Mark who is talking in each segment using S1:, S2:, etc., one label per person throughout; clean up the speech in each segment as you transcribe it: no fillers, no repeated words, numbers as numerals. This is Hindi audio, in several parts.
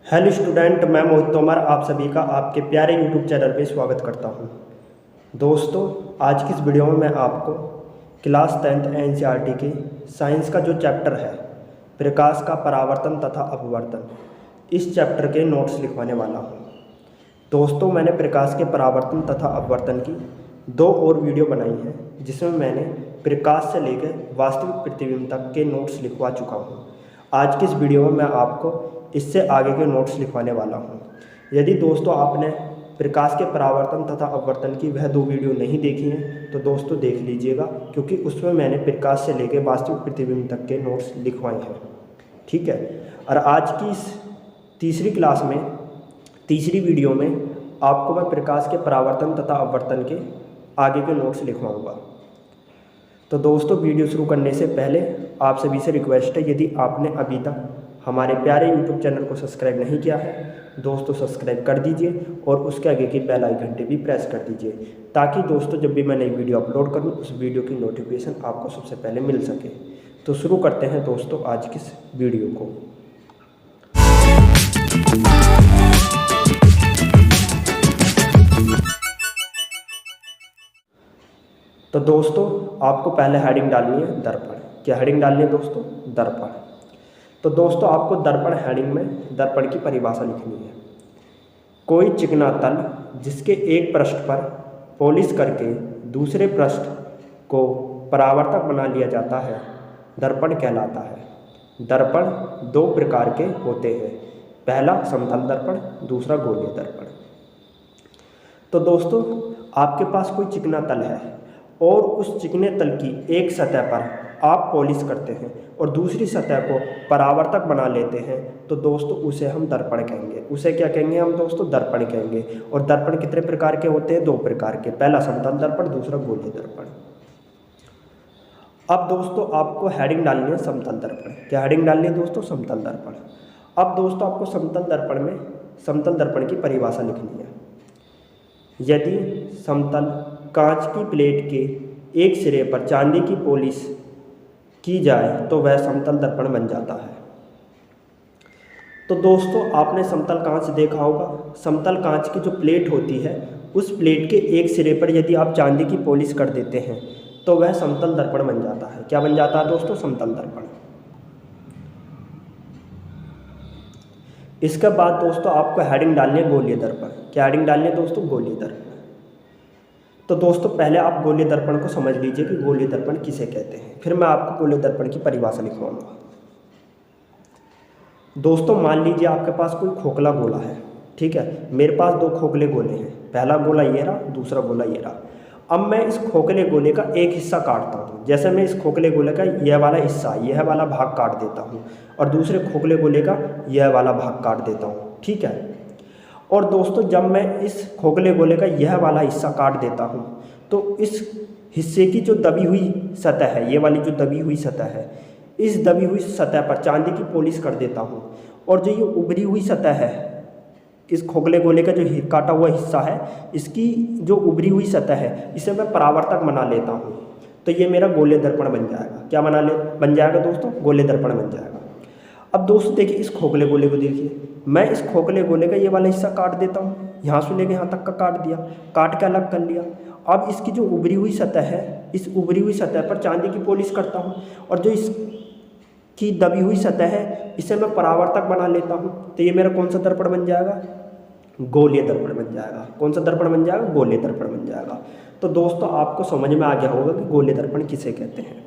S1: हेलो स्टूडेंट, मैं मोहित तोमर आप सभी का आपके प्यारे यूट्यूब चैनल पे स्वागत करता हूं। दोस्तों, आज की इस वीडियो में मैं आपको क्लास 10th एनसीईआरटी के साइंस का जो चैप्टर है प्रकाश का परावर्तन तथा अपवर्तन, इस चैप्टर के नोट्स लिखवाने वाला हूं। दोस्तों, मैंने प्रकाश के परावर्तन तथा अपवर्तन की 2 और वीडियो बनाई है जिसमें मैंने प्रकाश से लेकर वास्तविक प्रतिबिंब तक के नोट्स लिखवा चुका हूँ। आज की इस वीडियो में मैं आपको इससे आगे के नोट्स लिखवाने वाला हूँ। यदि दोस्तों आपने प्रकाश के परावर्तन तथा अपवर्तन की वह 2 वीडियो नहीं देखी हैं तो दोस्तों देख लीजिएगा, क्योंकि उसमें मैंने प्रकाश से लेकर वास्तविक प्रतिबिंब तक के नोट्स लिखवाए हैं। ठीक है। और आज की इस तीसरी क्लास में तीसरी वीडियो में आपको मैं प्रकाश के परावर्तन तथा अपवर्तन के आगे के नोट्स लिखवाऊँगा। तो दोस्तों, वीडियो शुरू करने से पहले आप सभी से रिक्वेस्ट है, यदि आपने अभी तक हमारे प्यारे YouTube चैनल को सब्सक्राइब नहीं किया है दोस्तों सब्सक्राइब कर दीजिए और उसके आगे की बेल आइकन घंटे भी प्रेस कर दीजिए, ताकि दोस्तों जब भी मैं नई वीडियो अपलोड करूं उस वीडियो की नोटिफिकेशन आपको सबसे पहले मिल सके। तो शुरू करते हैं दोस्तों आज की इस वीडियो को। तो दोस्तों, आपको पहले हेडिंग डालनी है दर्पण। क्या हेडिंग डालनी है दोस्तों? दर्पण। तो दोस्तों, आपको दर्पण हेडिंग में दर्पण की परिभाषा लिखनी है। कोई चिकना तल जिसके एक पृष्ठ पर पॉलिश करके दूसरे पृष्ठ को परावर्तक बना लिया जाता है दर्पण कहलाता है। दर्पण 2 प्रकार के होते हैं, पहला समतल दर्पण, दूसरा गोलीय दर्पण। तो दोस्तों, आपके पास कोई चिकना तल है और उस चिकने तल की एक सतह पर आप पॉलिश करते हैं और दूसरी सतह को परावर्तक बना लेते हैं, तो दोस्तों उसे हम दर्पण कहेंगे। उसे क्या कहेंगे हम दोस्तों? दर्पण कहेंगे। और दर्पण कितने प्रकार के होते हैं? 2 प्रकार के, पहला समतल दर्पण, दूसरा गोलीय दर्पण। अब दोस्तों आपको हेडिंग डालनी है समतल दर्पण। क्या हेडिंग डालनी है दोस्तों? समतल दर्पण। अब दोस्तों आपको समतल दर्पण में समतल दर्पण की परिभाषा लिखनी है। यदि समतल कांच की प्लेट के एक सिरे पर चांदी की पॉलिश की जाए तो वह समतल दर्पण बन जाता है। तो दोस्तों, आपने समतल कांच देखा होगा। समतल कांच की जो प्लेट होती है उस प्लेट के एक सिरे पर यदि आप चांदी की पॉलिश कर देते हैं तो वह समतल दर्पण बन जाता है। क्या बन जाता है दोस्तों? समतल दर्पण। इसके बाद दोस्तों आपको हेडिंग डालनी है गोलीय दर्पण। क्या हेडिंग डालनी है दोस्तों? गोलीय दर्पण। तो दोस्तों पहले आप गोलीय दर्पण को समझ लीजिए कि गोलीय दर्पण किसे कहते हैं, फिर मैं आपको गोलीय दर्पण की परिभाषा लिखवाऊंगा। दोस्तों मान लीजिए आपके पास कोई खोखला गोला है। ठीक है, मेरे पास 2 खोखले गोले हैं, पहला गोला ये रहा, दूसरा गोला ये रहा। अब मैं इस खोखले गोले का एक हिस्सा काटता हूँ। जैसे मैं इस खोखले गोले का यह वाला हिस्सा, यह वाला भाग काट देता हूँ और दूसरे खोखले गोले का यह वाला भाग काट देता हूँ। ठीक है। और दोस्तों जब मैं इस खोखले गोले का यह वाला हिस्सा काट देता हूँ तो इस हिस्से की जो दबी हुई सतह है, ये वाली जो दबी हुई सतह है, इस दबी हुई सतह पर चांदी की पॉलिश कर देता हूँ। और जो ये उभरी हुई सतह है, इस खोखले गोले का जो काटा हुआ हिस्सा है, इसकी जो उभरी हुई सतह है इसे मैं परावर्तक बना लेता हूँ। तो ये मेरा गोलीय दर्पण बन जाएगा। क्या बन जाएगा दोस्तों? गोलीय दर्पण बन जाएगा। अब दोस्तों देखिए, इस खोखले गोले को देखिए, मैं इस खोखले गोले का ये वाला हिस्सा काट देता हूँ, यहाँ से लेके यहाँ तक का काट दिया, काट के अलग कर लिया। अब इसकी जो उभरी हुई सतह है, इस उभरी हुई सतह पर चांदी की पॉलिश करता हूँ और जो इसकी दबी हुई सतह है इसे मैं परावर्तक बना लेता हूँ। तो ये मेरा कौन सा दर्पण बन जाएगा? गोलीय दर्पण बन जाएगा। कौन सा दर्पण बन जाएगा? गोलीय दर्पण बन जाएगा। तो दोस्तों आपको समझ में आ गया होगा कि गोलीय दर्पण किसे कहते हैं।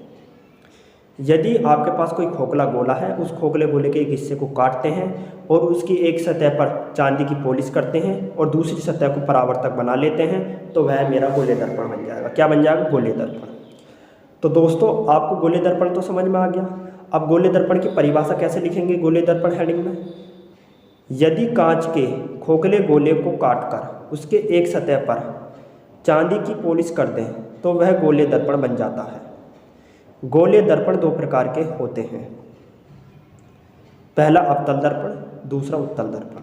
S1: यदि आपके पास कोई खोखला गोला है, उस खोखले गोले के एक हिस्से को काटते हैं और उसकी एक सतह पर चांदी की पॉलिश करते हैं और दूसरी सतह को परावर्तक बना लेते हैं, तो वह मेरा गोलीय दर्पण बन जाएगा। क्या बन जाएगा? गोलीय दर्पण। तो दोस्तों आपको गोलीय दर्पण तो समझ में आ गया। अब गोलीय दर्पण की परिभाषा कैसे लिखेंगे गोलीय दर्पण हेडिंग में? यदि कांच के खोखले गोले को काटकर उसके एक सतह पर चांदी की पॉलिश कर दें तो वह गोलीय दर्पण बन जाता है। गोलीय दर्पण 2 प्रकार के होते हैं, पहला अवतल दर्पण, दूसरा उत्तल दर्पण।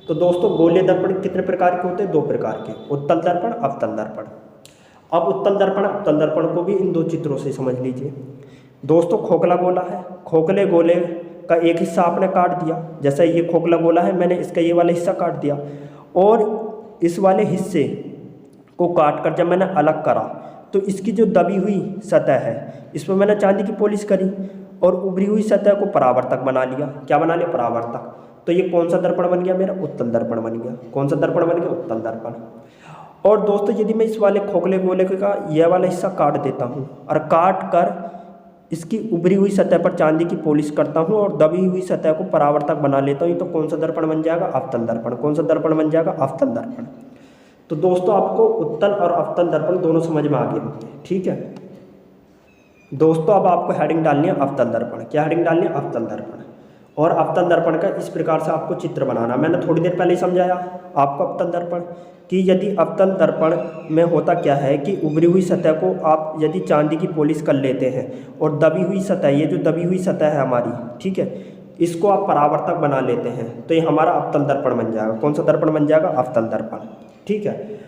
S1: तो दोस्तों गोलीय दर्पण कितने प्रकार के होते हैं? 2 प्रकार के, उत्तल दर्पण, अवतल दर्पण। अब उत्तल दर्पण अवतल दर्पण को भी इन 2 चित्रों से समझ लीजिए। दोस्तों खोखला गोला है, खोखले गोले का एक हिस्सा आपने काट दिया, जैसा ये खोखला गोला है मैंने इसका ये वाला हिस्सा काट दिया, और इस वाले हिस्से को काट कर जब मैंने अलग करा तो इसकी जो दबी हुई सतह है इस पर मैंने चांदी की पॉलिश करी और उभरी हुई सतह को परावर्तक बना लिया। क्या बना लिया? परावर्तक। तो ये कौन सा दर्पण बन गया? मेरा उत्तल दर्पण बन गया। कौन सा दर्पण बन गया? उत्तल दर्पण। और दोस्तों यदि मैं इस वाले खोखले गोले का यह वाला हिस्सा काट देता हूँ और काट कर इसकी उभरी हुई सतह पर चांदी की पॉलिश करता हूँ और दबी हुई सतह को परावर्तक बना लेता हूँ, तो कौन सा दर्पण बन जाएगा? अवतल दर्पण। कौन सा दर्पण बन जाएगा? अवतल दर्पण। तो दोस्तों आपको उत्तल और अवतल दर्पण दोनों समझ में आ गए होंगे, ठीक है दोस्तों। अब आपको हेडिंग डालनी है अवतल दर्पण। क्या हेडिंग डालनी है? अवतल दर्पण। और अवतल दर्पण का इस प्रकार से आपको चित्र बनाना, मैंने थोड़ी देर पहले ही समझाया आपको अवतल दर्पण कि यदि अवतल दर्पण में होता क्या है कि उभरी हुई सतह को आप यदि चांदी की पॉलिश कर लेते हैं और दबी हुई सतह, ये जो दबी हुई सतह है हमारी, ठीक है, इसको आप परावर्तक बना लेते हैं तो ये हमारा अवतल दर्पण बन जाएगा। कौन सा दर्पण बन जाएगा? अवतल दर्पण, ठीक है।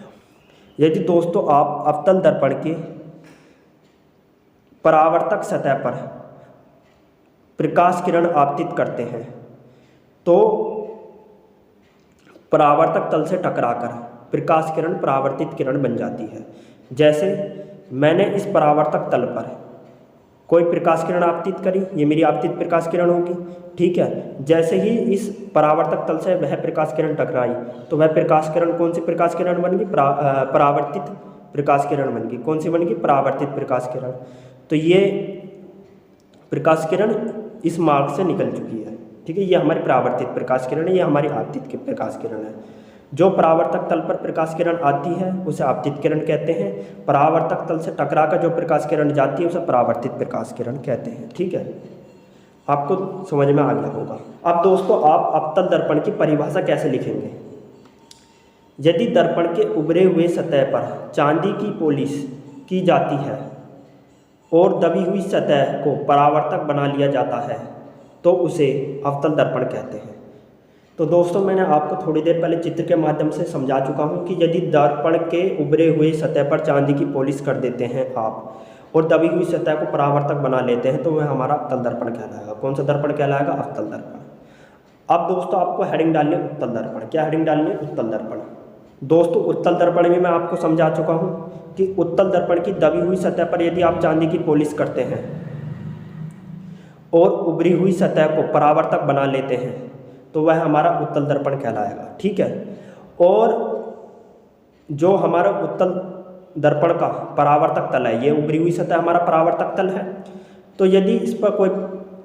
S1: यदि दोस्तों आप अवतल दर्पण के परावर्तक सतह पर प्रकाश किरण आपतित करते हैं तो परावर्तक तल से टकराकर प्रकाश किरण परावर्तित किरण बन जाती है। जैसे मैंने इस परावर्तक तल पर कोई प्रकाश किरण आपतित करी, ये मेरी आपतित प्रकाश किरण होगी, ठीक है। जैसे ही इस परावर्तक तल से वह प्रकाश किरण टकराई तो वह प्रकाश किरण कौन सी प्रकाश किरण बन गई? परावर्तित प्रकाश किरण बन गई। कौन सी बन गई? परावर्तित प्रकाश किरण। तो ये प्रकाश किरण इस मार्ग से निकल चुकी है, ठीक है। ये हमारी परावर्तित प्रकाश किरण है, ये हमारी आपतित की प्रकाश किरण है। जो परावर्तक तल पर प्रकाश किरण आती है उसे आपतित किरण कहते हैं। परावर्तक तल से टकराकर जो प्रकाश किरण जाती है उसे परावर्तित प्रकाश किरण कहते हैं, ठीक है। आपको समझ में आ गया होगा। अब दोस्तों आप अवतल दर्पण की परिभाषा कैसे लिखेंगे? यदि दर्पण के उभरे हुए सतह पर चांदी की पॉलिश की जाती है और दबी हुई सतह को परावर्तक बना लिया जाता है तो उसे अवतल दर्पण कहते हैं। तो दोस्तों मैंने आपको थोड़ी देर पहले चित्र के माध्यम से समझा चुका हूँ कि यदि दर्पण के उभरे हुए सतह पर चांदी की पॉलिश कर देते हैं आप और दबी हुई सतह को परावर्तक बना लेते हैं तो वह हमारा अवतल दर्पण कहलाएगा। कौन सा दर्पण कहलाएगा? अवतल दर्पण। अब दोस्तों आपको हेडिंग डालनी है उत्तल दर्पण। क्या हेडिंग डालनी है? उत्तल दर्पण। दोस्तों उत्तल दर्पण में मैं आपको समझा चुका हूँ कि उत्तल दर्पण की दबी हुई सतह पर यदि आप चांदी की पॉलिश करते हैं और उभरी हुई सतह को परावर्तक बना लेते हैं तो वह हमारा उत्तल दर्पण कहलाएगा, ठीक है। और जो हमारा उत्तल दर्पण का परावर्तक तल है, ये उभरी हुई सतह हमारा परावर्तक तल है, तो यदि इस पर कोई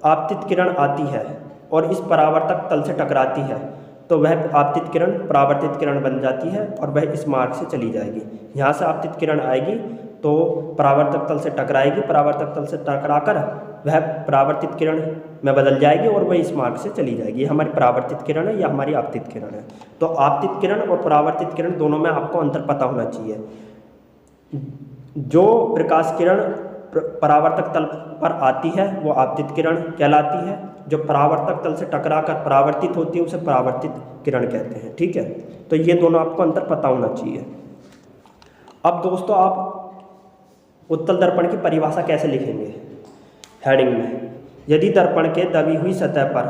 S1: आपतित किरण आती है और इस परावर्तक तल से टकराती है तो वह आपतित किरण परावर्तित किरण बन जाती है और वह इस मार्ग से चली जाएगी। यहाँ से आपतित किरण आएगी तो परावर्तक तल से टकराएगी, परावर्तक तल से टकराकर वह परावर्तित किरण में बदल जाएगी और वह इस मार्ग से चली जाएगी। ये हमारी परावर्तित किरण है या हमारी आपतित किरण है। तो आपतित किरण और परावर्तित किरण दोनों में आपको अंतर पता होना चाहिए। जो प्रकाश किरण परावर्तक तल पर आती है वो आपतित किरण कहलाती है, जो परावर्तक तल से टकराकर परावर्तित होती है उसे परावर्तित किरण कहते हैं, ठीक है। तो ये दोनों आपको अंतर पता होना चाहिए। अब दोस्तों आप उत्तल दर्पण की परिभाषा कैसे लिखेंगे? हेडिंग में यदि दर्पण के दबी हुई सतह पर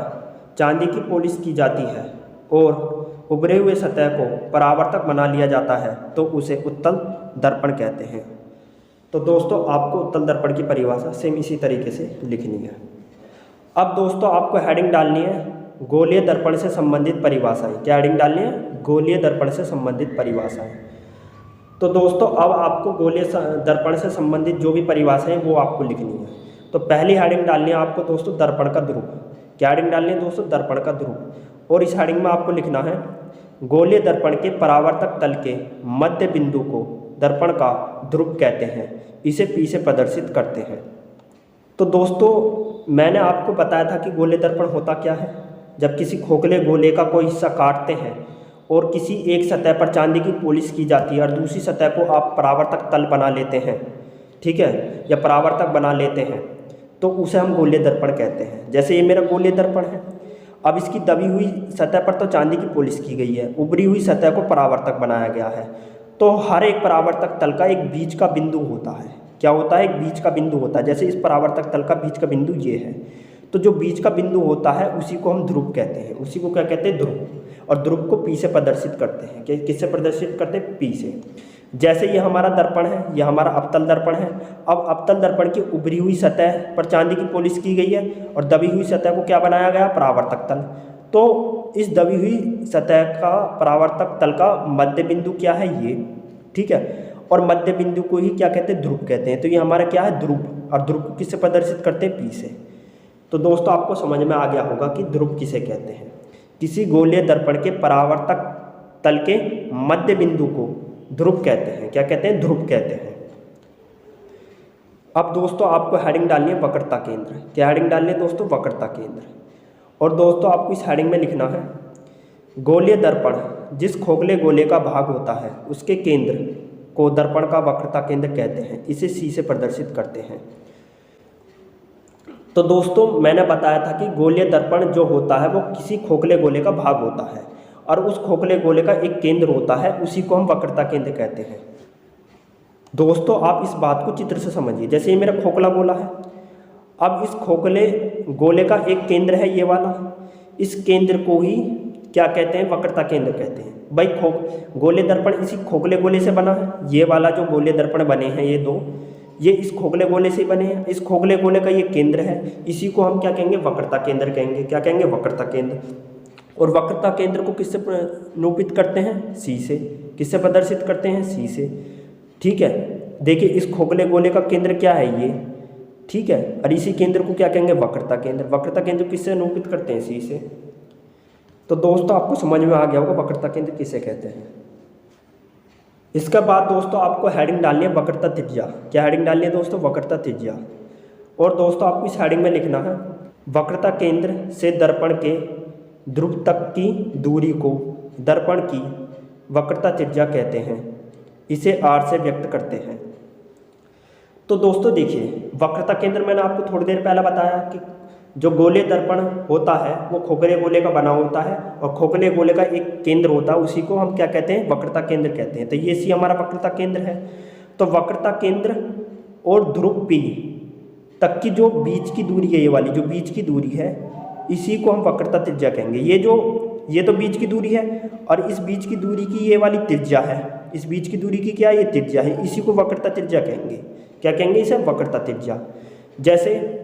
S1: चांदी की पॉलिश की जाती है और उभरे हुए सतह को परावर्तक बना लिया जाता है तो उसे उत्तल दर्पण कहते हैं। तो दोस्तों आपको उत्तल दर्पण की परिभाषा सेम इसी तरीके से लिखनी है। अब दोस्तों आपको हेडिंग डालनी है गोलीय दर्पण से संबंधित परिभाषाएं। क्या हेडिंग डालनी है? गोलीय दर्पण से संबंधित परिभाषाएं। तो दोस्तों अब आपको गोलीय दर्पण से संबंधित जो भी परिभाषाएं वो आपको लिखनी है। तो पहली हेडिंग डालनी है आपको दोस्तों दर्पण का ध्रुव। क्या हेडिंग डालनी है दोस्तों? दर्पण का ध्रुव। और इस हेडिंग में आपको लिखना है गोलीय दर्पण के परावर्तक तल के मध्य बिंदु को दर्पण का ध्रुव कहते हैं, इसे P से प्रदर्शित करते हैं। तो दोस्तों मैंने आपको बताया था कि गोलीय दर्पण होता क्या है। जब किसी खोखले गोले का कोई हिस्सा काटते हैं और किसी एक सतह पर चांदी की पॉलिश की जाती है और दूसरी सतह को आप परावर्तक तल बना लेते हैं, ठीक है, या परावर्तक बना लेते हैं तो उसे हम गोलीय दर्पण कहते हैं। जैसे ये मेरा गोलीय दर्पण है, अब इसकी दबी हुई सतह पर तो चांदी की पॉलिश की गई है, उभरी हुई सतह को परावर्तक बनाया गया है। तो हर एक परावर्तक तल का एक बीच का बिंदु होता है। क्या होता है? एक बीच का बिंदु होता है। जैसे इस परावर्तक तल का बीच का बिंदु ये है, तो जो बीच का बिंदु होता है उसी को हम ध्रुव कहते हैं, उसी को क्या कहते हैं, ध्रुव। और ध्रुव को पी से प्रदर्शित करते हैं, किससे प्रदर्शित करते हैं, पी से। जैसे ये हमारा दर्पण है, ये हमारा अवतल दर्पण है। अब अवतल दर्पण की उभरी हुई सतह पर चांदी की पॉलिश की गई है और दबी हुई सतह को क्या बनाया गया, परावर्तक तल। तो इस दबी हुई सतह का परावर्तक तल का मध्य बिंदु क्या है, ये, ठीक है। और मध्य बिंदु को ही क्या कहते हैं, ध्रुव कहते हैं। तो ये हमारा क्या है, ध्रुव। और ध्रुव को किससे प्रदर्शित करते हैं, पी से। तो दोस्तों आपको समझ में आ गया होगा कि ध्रुव किसे कहते हैं। किसी गोलीय दर्पण के परावर्तक तल के मध्य बिंदु को ध्रुव कहते हैं। क्या कहते हैं, ध्रुव कहते हैं। अब दोस्तों आपको हेडिंग डालनी है वक्रता केंद्र। क्या हेडिंग डालनी है दोस्तों, वक्रता केंद्र। और दोस्तों आपको इस हेडिंग में लिखना है, गोलीय दर्पण जिस खोखले गोले का भाग होता है उसके केंद्र को दर्पण का वक्रता केंद्र कहते हैं, इसे सी से प्रदर्शित करते हैं। तो दोस्तों मैंने बताया था कि गोलीय दर्पण जो होता है वो किसी खोखले गोले का भाग होता है और उस खोखले गोले का एक केंद्र होता है, उसी को हम वक्रता केंद्र कहते हैं। दोस्तों आप इस बात को चित्र से समझिए। जैसे ये मेरा खोखला गोला है, अब इस खोखले गोले का एक केंद्र है, ये वाला। इस केंद्र को ही क्या कहते हैं, वक्रता केंद्र कहते हैं। भाई गोले दर्पण इसी खोखले गोले से बना है। ये वाला जो गोले दर्पण बने हैं ये दो, ये इस खोखले गोले से बने हैं। इस खोखले गोले का ये केंद्र है, इसी को हम क्या कहेंगे, वक्रता केंद्र कहेंगे। क्या कहेंगे, वक्रता केंद्र। और वक्रता केंद्र को किससे निरूपित करते हैं, सी से। किससे प्रदर्शित करते हैं, सी से, ठीक है। देखिए इस खोखले गोले का केंद्र क्या है, ये, ठीक है। और इसी केंद्र को क्या कहेंगे, वक्रता केंद्र। वक्रता केंद्र किससे निरूपित करते हैं, सी से। तो दोस्तों आपको समझ में आ गया होगा वक्रता केंद्र किसे कहते हैं। इसके बाद दोस्तों आपको हेडिंग डालनी है वक्रता त्रिज्या। क्या हेडिंग डालनी है दोस्तों, वक्रता त्रिज्या। और दोस्तों आपको इस हेडिंग में लिखना है, वक्रता केंद्र से दर्पण के ध्रुव तक की दूरी को दर्पण की वक्रता त्रिज्या कहते हैं, इसे r से व्यक्त करते हैं। तो दोस्तों देखिए वक्रता केंद्र मैंने आपको थोड़ी देर पहले बताया कि जो गोले दर्पण होता है वो खोखले गोले का बना होता है और खोखले गोले का एक केंद्र होता है, उसी को हम क्या कहते हैं, वक्रता केंद्र कहते हैं। तो ये सी हमारा वक्रता केंद्र है। तो वक्रता केंद्र और ध्रुव पी तक की जो बीच की दूरी है, ये वाली जो बीच की दूरी है, इसी को हम वक्रता त्रिज्या कहेंगे। ये तो बीच की दूरी है और इस बीच की दूरी की ये वाली त्रिज्या है। इस बीच की दूरी की क्या है, ये त्रिज्या है, इसी को वक्रता त्रिज्या कहेंगे। क्या कहेंगे, इसे वक्रता त्रिज्या। जैसे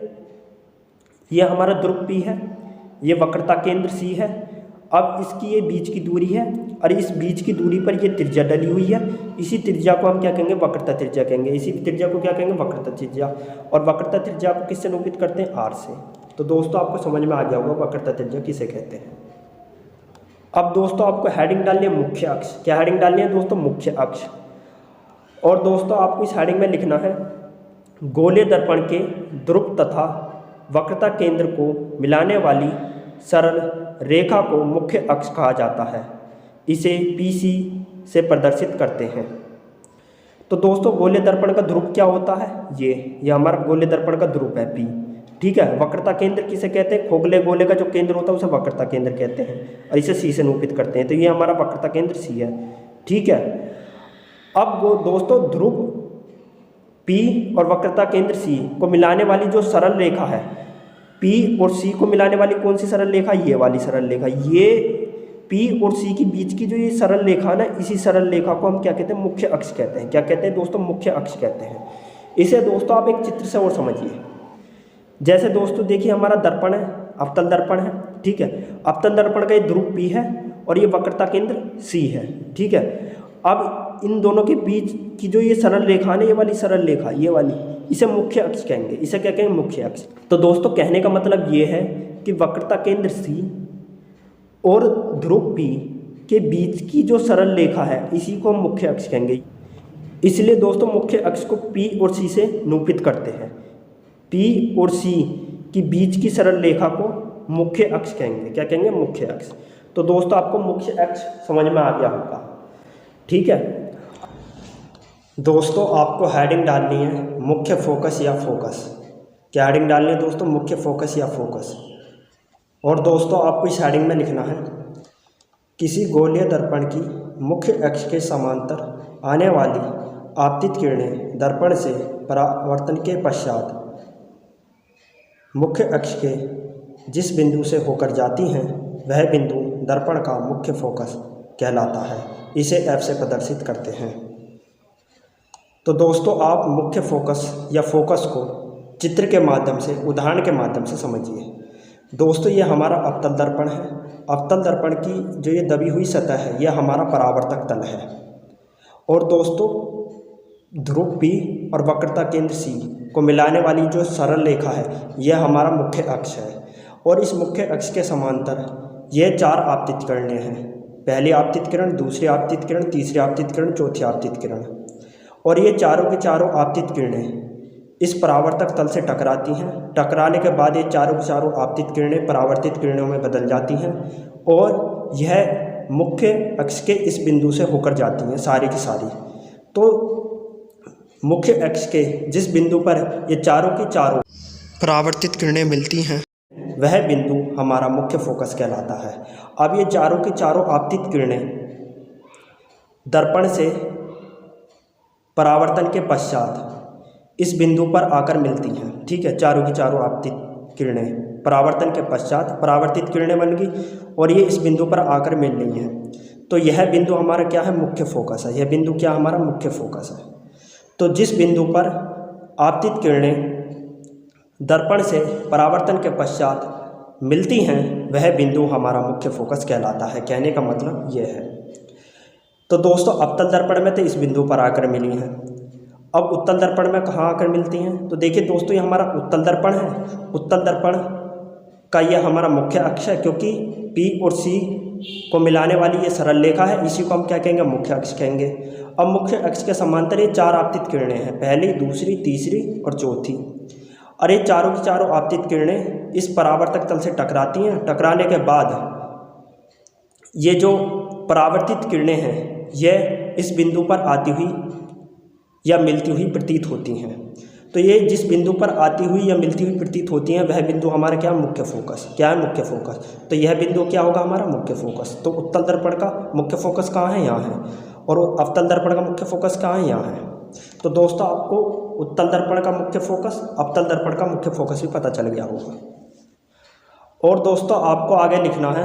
S1: ये हमारा ध्रुव पी है, ये वक्रता केंद्र सी है। अब इसकी ये बीच की दूरी है और इस बीच की दूरी पर ये त्रिज्या डली हुई है, इसी त्रिज्या को हम क्या कहेंगे, वक्रता त्रिज्या कहेंगे। इसी त्रिज्या को क्या कहेंगे, वक्रता त्रिज्या। और वक्रता त्रिज्या को किससे निरूपित करते हैं, आर से। तो दोस्तों आपको समझ में आ गया होगा वक्रता त्रिज्या किसे कहते हैं। अब दोस्तों आपको हेडिंग डालनी है मुख्य अक्ष। क्या हेडिंग डालनी है दोस्तों, मुख्य अक्ष। और दोस्तों आपको इस हेडिंग में लिखना है, गोले दर्पण के ध्रुव तथा वक्रता केंद्र को मिलाने वाली सरल रेखा को मुख्य अक्ष कहा जाता है, इसे पीसी से प्रदर्शित करते हैं। तो दोस्तों गोले दर्पण का ध्रुव क्या होता है, ये हमारा गोले दर्पण का ध्रुव है पी, ठीक है। वक्रता केंद्र किसे कहते हैं, खोखले गोले का जो केंद्र होता है उसे वक्रता केंद्र कहते हैं और इसे सी से निरूपित करते हैं। तो ये हमारा वक्रता केंद्र सी है, ठीक है। अब दोस्तों ध्रुव पी और वक्रता केंद्र सी को मिलाने वाली जो सरल रेखा है, पी और सी को मिलाने वाली कौन सी सरल रेखा, ये वाली सरल रेखा। ये पी और सी के बीच की जो ये सरल रेखा ना, इसी सरल रेखा को हम क्या कहते हैं, मुख्य अक्ष कहते हैं। क्या कहते हैं दोस्तों, मुख्य अक्ष कहते हैं। इसे दोस्तों आप एक चित्र से और समझिए। जैसे दोस्तों देखिए हमारा दर्पण है, अवतल दर्पण है, ठीक है। अवतल दर्पण का ये ध्रुव पी है और ये वक्रता केंद्र सी है, ठीक है। अब इन दोनों के बीच की जो ये सरल रेखा है, ये वाली सरल रेखा, ये वाली, इसे मुख्य अक्ष कहेंगे। इसे क्या कहेंगे, मुख्य अक्ष। तो दोस्तों कहने का मतलब ये है कि वक्रता केंद्र सी और ध्रुव पी के बीच की जो सरल रेखा है, इसी को हम मुख्य अक्ष कहेंगे। इसलिए दोस्तों मुख्य अक्ष को पी और सी से निरूपित करते हैं। पी और सी की बीच की सरल रेखा को मुख्य अक्ष कहेंगे। क्या कहेंगे, मुख्य अक्ष। तो दोस्तों आपको मुख्य अक्ष समझ में आ गया होगा, ठीक है। दोस्तों आपको हेडिंग डालनी है मुख्य फोकस या फोकस। क्या हेडिंग डालनी है दोस्तों, मुख्य फोकस या फोकस। और दोस्तों आपको इस हेडिंग में लिखना है, किसी गोलीय दर्पण की मुख्य अक्ष के समांतर आने वाली आपतित किरणें दर्पण से परावर्तन के पश्चात मुख्य अक्ष के जिस बिंदु से होकर जाती हैं वह बिंदु दर्पण का मुख्य फोकस कहलाता है। इसे F से प्रदर्शित करते हैं। तो दोस्तों आप मुख्य फोकस या फोकस को चित्र के माध्यम से, उदाहरण के माध्यम से समझिए। दोस्तों ये हमारा अवतल दर्पण है। अवतल दर्पण की जो ये दबी हुई सतह है यह हमारा परावर्तक तल है। और दोस्तों ध्रुव P और वक्रता केंद्र C को मिलाने वाली जो सरल रेखा है यह हमारा मुख्य अक्ष है। और इस मुख्य अक्ष के समांतर ये 4 आपतित किरणें हैं। पहली आपतित किरण, दूसरी आपतित किरण, तीसरी आपतित किरण, चौथी आपतित किरण। और ये चारों की चारों आपतित किरणें इस परावर्तक तल से टकराती हैं। टकराने के बाद ये चारों की चारों आपतित किरणें परावर्तित किरणों में बदल जाती हैं और यह मुख्य अक्ष के इस बिंदु से होकर जाती हैं सारी की सारी। तो मुख्य अक्ष के जिस बिंदु पर ये चारों की चारों परावर्तित किरणें मिलती हैं वह बिंदु हमारा मुख्य फोकस कहलाता है। अब ये चारों की चारों आपतित किरणें दर्पण से परावर्तन के पश्चात इस बिंदु पर आकर मिलती हैं। ठीक है, चारों की चारों आपतित किरणें परावर्तन के पश्चात परावर्तित किरणें बन गई और ये इस बिंदु पर आकर मिल रही हैं। तो यह बिंदु हमारा क्या है? मुख्य फोकस है। यह बिंदु क्या हमारा? मुख्य फोकस है। तो जिस बिंदु पर आपतित किरणें दर्पण से परावर्तन के पश्चात मिलती हैं वह बिंदु हमारा मुख्य फोकस कहलाता है। कहने का मतलब यह है। तो दोस्तों अवतल दर्पण में तो इस बिंदु पर आकर मिली हैं। अब उत्तल दर्पण में कहाँ आकर मिलती हैं? तो देखिए दोस्तों ये हमारा उत्तल दर्पण है। उत्तल दर्पण का यह हमारा मुख्य अक्ष है क्योंकि P और C को मिलाने वाली ये सरल रेखा है। इसी को हम क्या कहेंगे? मुख्य अक्ष कहेंगे। अब मुख्य अक्ष के समांतर ये 4 आपतित किरणें हैं, पहली, दूसरी, तीसरी और चौथी। और ये चारों की चारों आपतित किरणें इस परावर्तक तल से टकराती हैं। टकराने के बाद ये जो परावर्तित किरणें हैं यह इस बिंदु पर आती हुई या मिलती हुई प्रतीत होती हैं। तो ये जिस बिंदु पर आती हुई या मिलती हुई प्रतीत होती हैं वह बिंदु हमारा क्या? मुख्य फोकस। क्या है? मुख्य फोकस। तो यह बिंदु क्या होगा? हमारा मुख्य फोकस। तो उत्तल दर्पण का मुख्य फोकस कहाँ है? यहाँ है। और अवतल दर्पण का मुख्य फोकस कहाँ है? यहाँ है। तो दोस्तों आपको उत्तल दर्पण का मुख्य फोकस, अवतल दर्पण का मुख्य फोकस भी पता चल गया होगा। और दोस्तों आपको आगे लिखना है,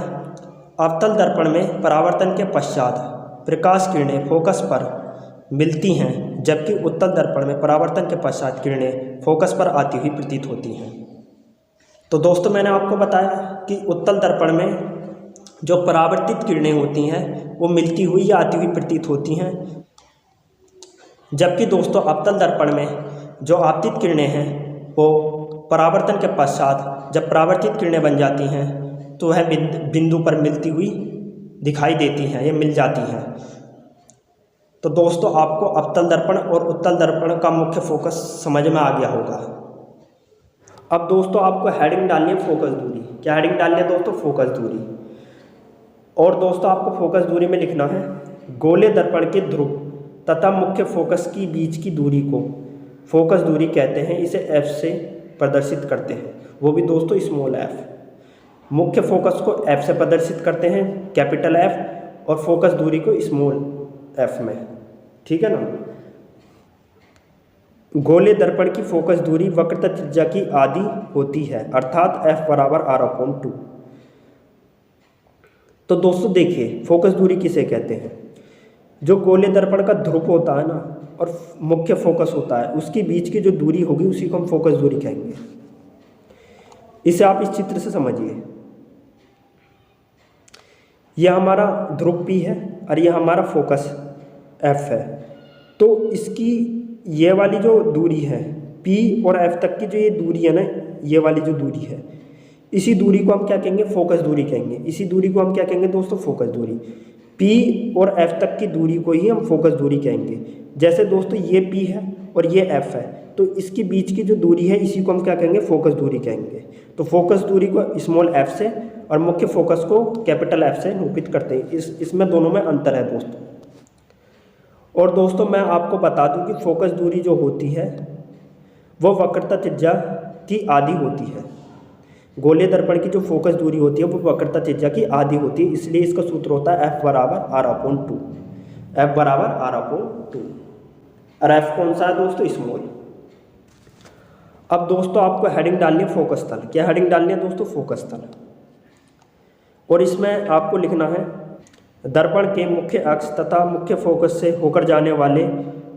S1: अवतल दर्पण में परावर्तन के पश्चात प्रकाश किरणें फोकस पर मिलती हैं, जबकि उत्तल दर्पण में परावर्तन के पश्चात किरणें फोकस पर आती हुई प्रतीत होती हैं। तो दोस्तों मैंने आपको बताया कि उत्तल दर्पण में जो परावर्तित किरणें होती हैं वो मिलती हुई या आती हुई प्रतीत होती हैं, जबकि दोस्तों अवतल दर्पण में जो आपतित किरणें हैं वो परावर्तन के पश्चात जब परावर्तित किरणें बन जाती हैं तो वह बिंदु पर मिलती हुई दिखाई देती हैं या मिल जाती हैं। तो दोस्तों आपको अवतल दर्पण और उत्तल दर्पण का मुख्य फोकस समझ में आ गया होगा। अब दोस्तों आपको हेडिंग डालनी है फोकस दूरी। क्या हेडिंग डालनी है दोस्तों? फोकस दूरी। और दोस्तों आपको फोकस दूरी में लिखना है, गोले दर्पण के ध्रुव तथा मुख्य फोकस की बीच की दूरी को फोकस दूरी कहते हैं। इसे F से प्रदर्शित करते हैं, वो भी दोस्तों स्मॉल f। मुख्य फोकस को F से प्रदर्शित करते हैं, कैपिटल F, और फोकस दूरी को स्मॉल f में। ठीक है ना। गोले दर्पण की फोकस दूरी वक्रता त्रिज्या की आधी होती है, अर्थात F बराबर r/2। तो दोस्तों देखिए फोकस दूरी किसे कहते हैं? जो गोले दर्पण का ध्रुव होता है ना और मुख्य फोकस होता है उसके बीच की जो दूरी होगी उसी को हम फोकस दूरी कहेंगे। इसे आप इस चित्र से समझिए। यह हमारा ध्रुव P है और यह हमारा फोकस F है। तो इसकी ये वाली जो दूरी है P और F तक की जो ये दूरी है ना, ये वाली जो दूरी है, इसी दूरी को हम क्या कहेंगे? फोकस दूरी कहेंगे। इसी दूरी को हम क्या कहेंगे दोस्तों? फोकस दूरी। P और F तक की दूरी को ही हम फोकस दूरी कहेंगे। जैसे दोस्तों ये P है और ये F है, तो इसके बीच की जो दूरी है इसी को हम क्या कहेंगे? फोकस दूरी कहेंगे। तो फोकस दूरी को स्मॉल f से और मुख्य फोकस को कैपिटल F से निरूपित करते हैं। इसमें दोनों में अंतर है दोस्तों। और दोस्तों मैं आपको बता दूं कि फोकस दूरी जो होती है वो वक्रता त्रिज्या की आधी होती है। गोले दर्पण की जो फोकस दूरी होती है वो वक्रता त्रिज्या की आधी होती है, इसलिए इसका सूत्र होता है F बराबर r/2। F बराबर r/2। और F कौन सा है दोस्तों? स्मॉल। अब दोस्तों आपको हेडिंग डालनी है फोकस तल। क्या हेडिंग डालनी है दोस्तों? फोकस तल। और इसमें आपको लिखना है दर्पण के मुख्य अक्ष तथा मुख्य फोकस से होकर जाने वाले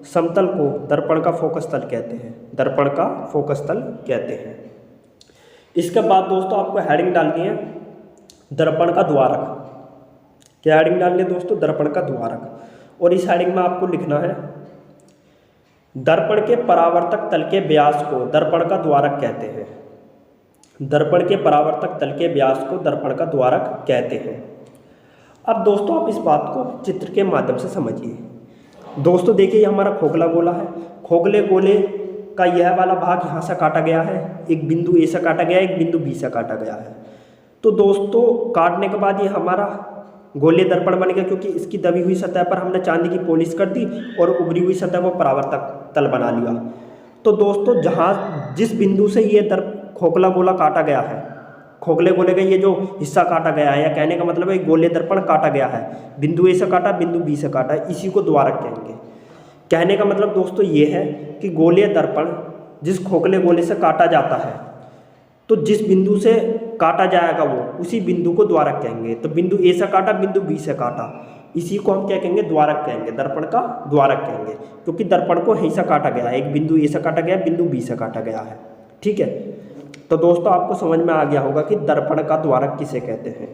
S1: समतल को दर्पण का फोकस तल कहते हैं। दर्पण का फोकस तल कहते हैं। इसके बाद दोस्तों आपको हेडिंग डालनी है दर्पण का द्वारक। क्या हेडिंग डालनी है दोस्तों? दर्पण का द्वारक। और इस हेडिंग में आपको लिखना है दर्पण के परावर्तक तल के व्यास को दर्पण का द्वारक कहते हैं। दर्पण के परावर्तक तल के व्यास को दर्पण का द्वारक कहते हैं। अब दोस्तों आप इस बात को चित्र के माध्यम से समझिए। दोस्तों देखिए, ये हमारा खोखला गोला है। खोखले गोले का यह वाला भाग यहाँ से काटा गया है, एक बिंदु ए से काटा गया है, एक बिंदु बी से काटा गया है। तो दोस्तों काटने के बाद ये हमारा गोलीय दर्पण बन गया, क्योंकि इसकी दबी हुई सतह पर हमने चांदी की पॉलिश कर दी और उभरी हुई सतह को परावर्तक तल बना लिया। तो दोस्तों जहाँ जिस बिंदु से ये खोखला गोला काटा गया है, खोखले गोले का ये जो हिस्सा काटा गया है, या कहने का मतलब है गोलीय दर्पण काटा गया है, बिंदु ए से काटा, बिंदु बी से काटा, इसी को द्वारक कहेंगे। कहने का मतलब दोस्तों ये है कि गोलीय दर्पण जिस खोखले गोले से काटा जाता है, तो जिस बिंदु से काटा जाएगा वो उसी बिंदु को द्वारक कहेंगे। तो बिंदु ए से काटा, बिंदु बी से काटा, इसी को हम क्या कहेंगे? द्वारक कहेंगे, दर्पण का द्वारक कहेंगे, क्योंकि दर्पण को यहीं से काटा गया है, एक बिंदु ए से काटा गया, बिंदु बी से काटा गया है। ठीक है, तो दोस्तों आपको समझ में आ गया होगा कि दर्पण का द्वारक किसे कहते हैं।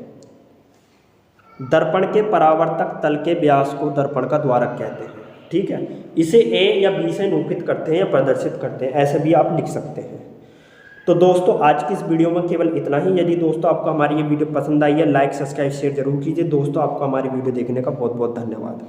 S1: दर्पण के परावर्तक तल के व्यास को दर्पण का द्वारक कहते हैं। ठीक है, इसे ए या बी से निरूपित करते हैं या प्रदर्शित करते हैं, ऐसे भी आप लिख सकते हैं। तो दोस्तों आज की इस वीडियो में केवल इतना ही। यदि दोस्तों आपको हमारी ये वीडियो पसंद आई है, लाइक सब्सक्राइब शेयर जरूर कीजिए। दोस्तों आपको हमारी वीडियो देखने का बहुत बहुत धन्यवाद।